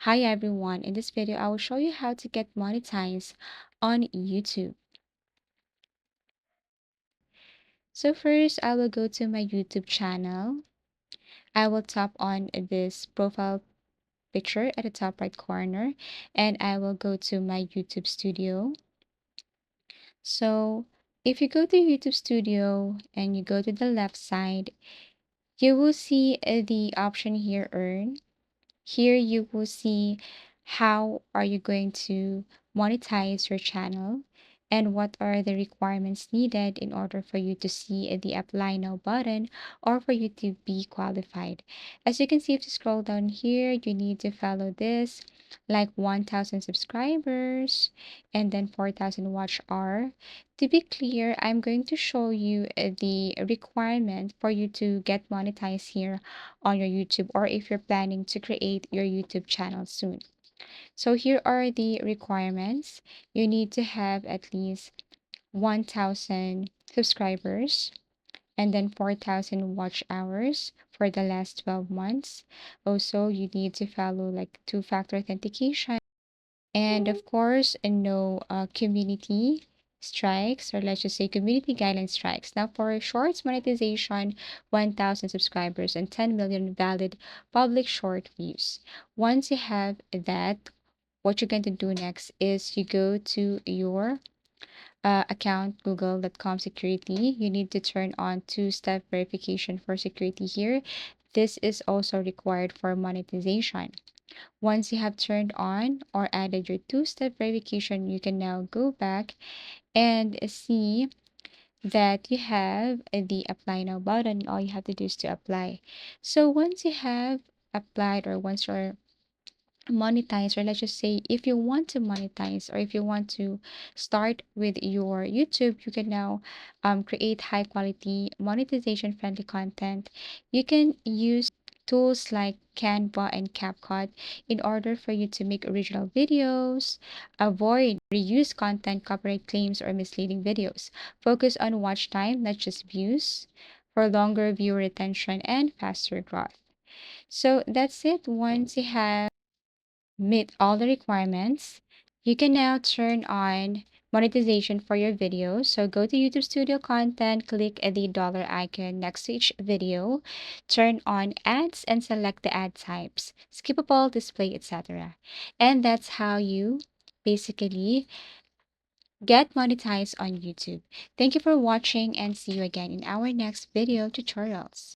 Hi everyone, in this video I will show you how to get monetized on YouTube. So first I will go to my YouTube channel. I will tap on this profile picture at the top right corner and I will go to my YouTube studio. So if you go to YouTube studio and you go to the left side, you will see the option here, earn. Here you will see how are you going to monetize your channel and what are the requirements needed in order for you to see the apply now button or for you to be qualified. As you can see, if you scroll down here, you need to follow this like 1,000 subscribers and then 4,000 watch hour. To be clear, I'm going to show you the requirement for you to get monetized here on your YouTube or if you're planning to create your YouTube channel soon. So here are the requirements. You need to have at least 1,000 subscribers and then 4,000 watch hours for the last 12 months. Also, you need to follow like two-factor authentication and of course, no community strikes, or let's just say community guideline strikes. Now, for shorts monetization, 1,000 subscribers and 10 million valid public short views. Once you have that, what you're going to do next is you go to your account, google.com security. You need to turn on two-step verification for security here. This is also required for monetization. Once you have turned on or added your two-step verification, you can now go back and see that you have the apply now button. All you have to do is to apply. So once you have applied or once you're monetize, or let's just say if you want to monetize or if you want to start with your YouTube, you can now create high quality monetization friendly content. You can use tools like Canva and CapCut in order for you to make original videos, avoid reuse content, copyright claims, or misleading videos. Focus on watch time, not just views, for longer viewer retention and faster growth. So that's it. Once you have meet all the requirements, you can now turn on monetization for your videos. So go to YouTube Studio Content, click the dollar icon next to each video, turn on ads and select the ad types, skippable, display, etc. And that's how you basically get monetized on YouTube. Thank you for watching and see you again in our next video tutorials.